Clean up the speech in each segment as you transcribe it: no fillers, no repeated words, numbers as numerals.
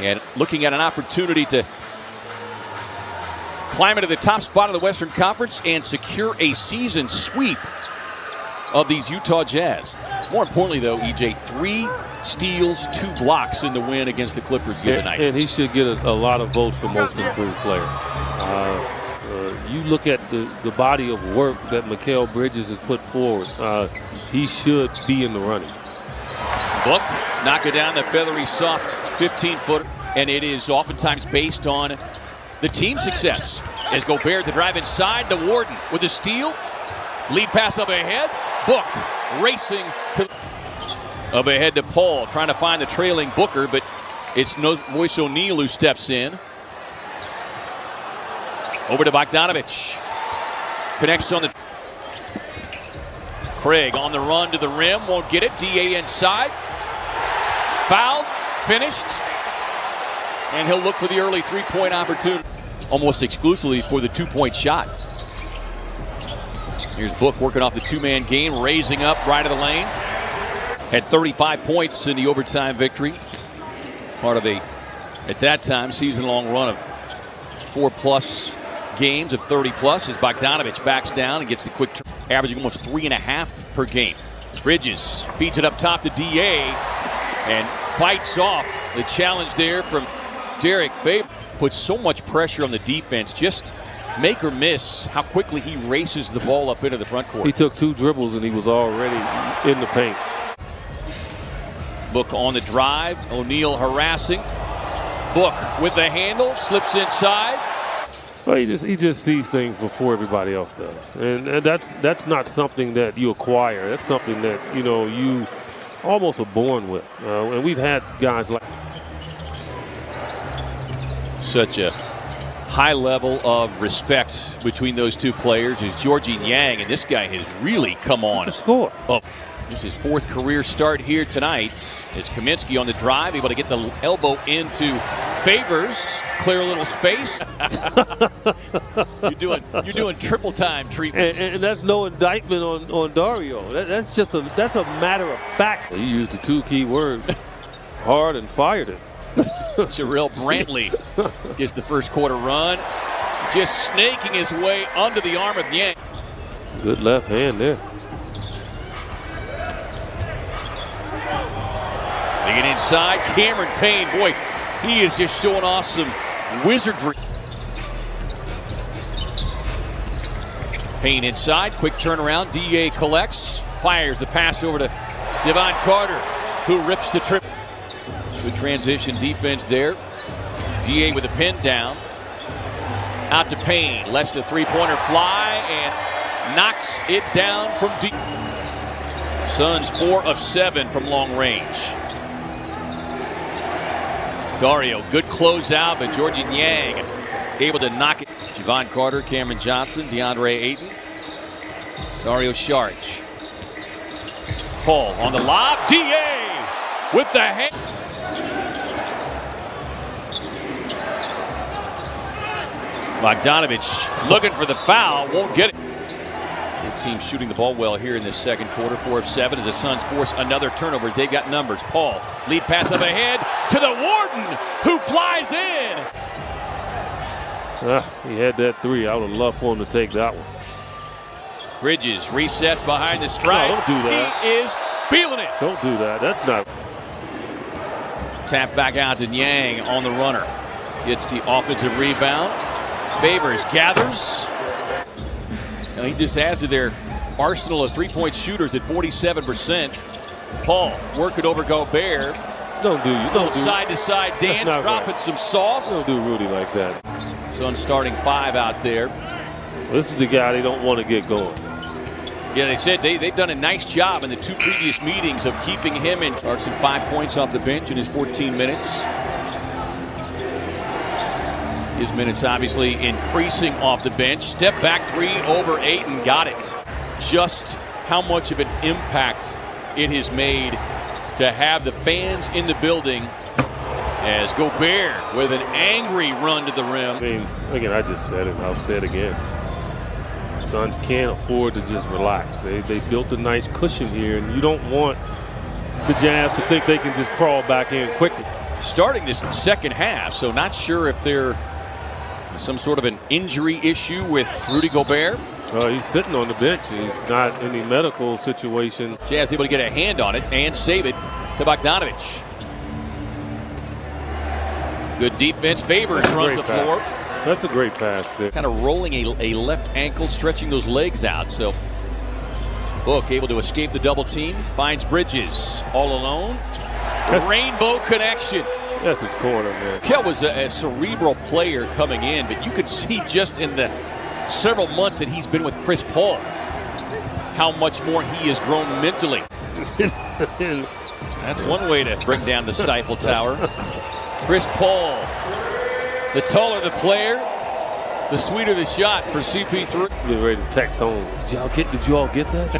And looking at an opportunity to climb into the top spot of the Western Conference and secure a season sweep of these Utah Jazz. More importantly, though, EJ, 3 steals, 2 blocks in the win against the Clippers the other night. And he should get a lot of votes for most improved player. You look at the body of work that Mikal Bridges has put forward. He should be in the running. Book, knock it down the feathery, soft 15-footer, and it is oftentimes based on the team's success. As Gobert to drive inside, the Warden with a steal. Lead pass up ahead. Book racing to up ahead to Paul, trying to find the trailing Booker, but it's Royce O'Neal who steps in. Over to Bogdanovich. Connects on the... Craig on the run to the rim, won't get it. DA inside. Fouled, finished. And he'll look for the early 3-point opportunity. Almost exclusively for the 2-point shot. Here's Book working off the 2-man game, raising up right of the lane. Had 35 points in the overtime victory. Part of a, at that time, season-long run of 4+ games of 30+ as Bogdanovich backs down and gets the quick turn, averaging almost 3.5 per game. Bridges feeds it up top to DA and fights off the challenge there from Derek Favors. Puts so much pressure on the defense. Just make or miss how quickly he races the ball up into the front court. He took 2 dribbles and he was already in the paint. Book on the drive. O'Neal harassing. Book with the handle. Slips inside. Well, he just sees things before everybody else does. And that's not something that you acquire. That's something that, you almost are born with. And we've had guys like... Such a high level of respect between those two players is Georgie Niang, and this guy has really come on. The score. Oh, this is his 4th career start here tonight. It's Kaminsky on the drive, able to get the elbow into Favors, clear a little space. You're doing triple time treatment, and that's no indictment on Dario. That's a matter of fact. He used the 2 key words, hard and fired it. Jarrell Brantley gets the first quarter run, just snaking his way under the arm of Niang. Good left hand there. They get inside. Cameron Payne, boy, he is just showing off some wizardry. Payne inside, quick turnaround. DA collects, fires the pass over to Devon Carter, who rips the trip. Good transition defense there. DA with a pin down. Out to Payne, lets the 3-pointer fly and knocks it down from deep. Suns 4 of 7 from long range. Dario, good closeout, but Georgie Niang able to knock it. Javon Carter, Cameron Johnson, DeAndre Ayton. Dario Saric. Paul on the lob. DA with the hand. Bogdanovich looking for the foul, won't get it. His team shooting the ball well here in this second quarter. 4 of 7 as the Suns force another turnover. They've got numbers. Paul, lead pass up ahead to the Warden, who flies in. He had that 3. I would have loved for him to take that one. Bridges resets behind the stripe. No, don't do that. He is feeling it. Don't do that. That's not. Tap back out to Niang on the runner. Gets the offensive rebound. Favors gathers. Now he just adds to their arsenal of 3-point shooters at 47%. Paul working over Gobert. Don't do you. Don't do side-to-side dance, dropping some sauce. Don't do Rudy like that. Suns starting 5 out there. This is the guy they don't want to get going. Yeah, they said they've done a nice job in the 2 previous meetings of keeping him in. Clarkson 5 points off the bench in his 14 minutes. His minutes obviously increasing off the bench. Step back 3 over Ayton, got it. Just how much of an impact it has made to have the fans in the building as Gobert with an angry run to the rim. I mean, again, I just said it, and I'll say it again. Suns can't afford to just relax. They built a nice cushion here, and you don't want the Jazz to think they can just crawl back in quickly. Starting this second half, so not sure if there is some sort of an injury issue with Rudy Gobert. He's sitting on the bench. He's not in any medical situation. Jazz able to get a hand on it and save it to Bogdanovich. Good defense. Favors runs the floor. That's a great pass there. Kind of rolling a left ankle, stretching those legs out. So Book able to escape the double team. Finds Bridges all alone. Rainbow connection. That's his corner, man. Kel was a cerebral player coming in, but you could see just in the several months that he's been with Chris Paul how much more he has grown mentally. That's one way to bring down the Stifle Tower. Chris Paul, the taller the player, the sweeter the shot for CP3. Getting ready to text home. Did you all get that?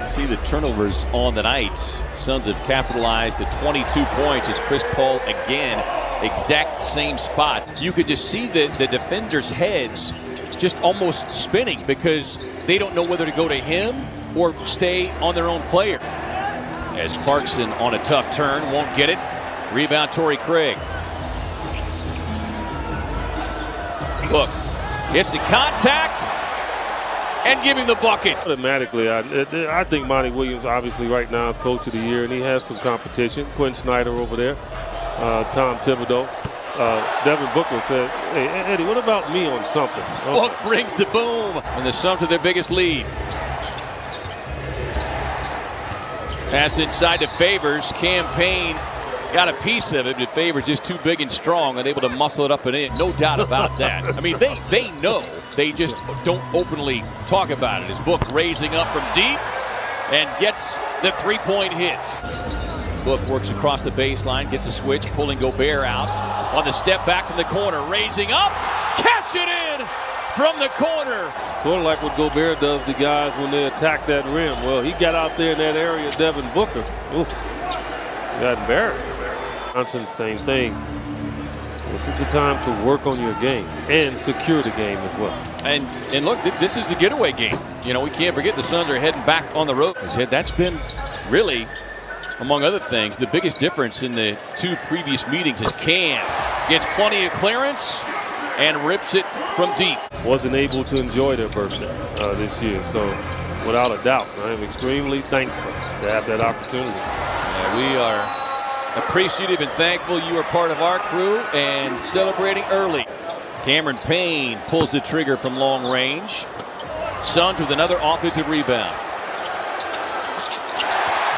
See the turnovers on the night. Suns have capitalized to 22 points as Chris Paul again, exact same spot. You could just see the defenders' heads just almost spinning because they don't know whether to go to him or stay on their own player. As Clarkson on a tough turn, won't get it. Rebound, Torrey Craig. Look, gets the contact and giving the bucket. Automatically, I think Monty Williams obviously right now is coach of the year, and he has some competition. Quinn Snyder over there, Tom Thibodeau. Devin Booker said, hey, Eddie, what about me on something? Book brings the boom, and the Suns to their biggest lead. Pass inside to Favors. Campaign got a piece of it, but Favors just too big and strong, unable to muscle it up and in. No doubt about that. I mean, they know. They just don't openly talk about it. As Book raising up from deep and gets the three-point hit. Book works across the baseline, gets a switch, pulling Gobert out on the step back from the corner, raising up, cash it in from the corner. Sort of like what Gobert does to guys when they attack that rim. Well, he got out there in that area, Devin Booker. Ooh, got embarrassed. Johnson, same thing. This is the time to work on your game and secure the game as well. And look, this is the getaway game. You know, we can't forget the Suns are heading back on the road. That's been really, among other things, the biggest difference in the 2 previous meetings is Cam gets plenty of clearance and rips it from deep. Wasn't able to enjoy their birthday this year, so without a doubt, I am extremely thankful to have that opportunity. We are appreciative and thankful you are part of our crew and celebrating early. Cameron Payne pulls the trigger from long range. Suns with another offensive rebound.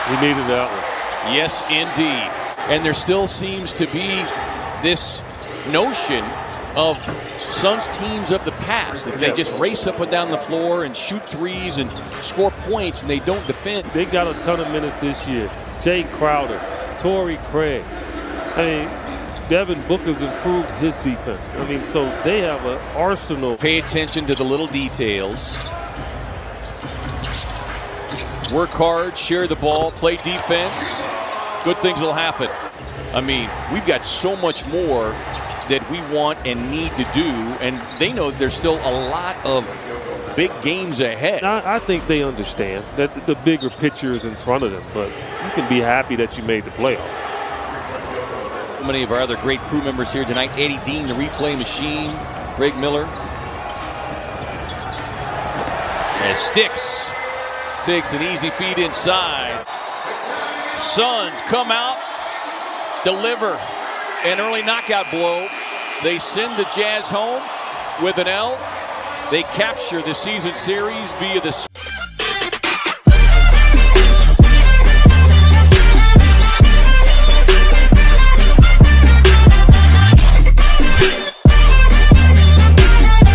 We needed that one. Yes, indeed. And there still seems to be this notion of Suns teams of the past. That they just race up and down the floor and shoot threes and score points, and they don't defend. They got a ton of minutes this year. Jay Crowder, Torrey Craig. I mean, Devin Booker's improved his defense. I mean, so they have an arsenal. Pay attention to the little details. Work hard, share the ball, play defense. Good things will happen. I mean, we've got so much more that we want and need to do, and they know there's still a lot of big games ahead. I think they understand that the bigger picture is in front of them, but you can be happy that you made the playoffs. So many of our other great crew members here tonight. Eddie Dean, the replay machine. Greg Miller. As Sticks takes an easy feed inside. Suns come out, deliver an early knockout blow. They send the Jazz home with an L. They capture the season series via the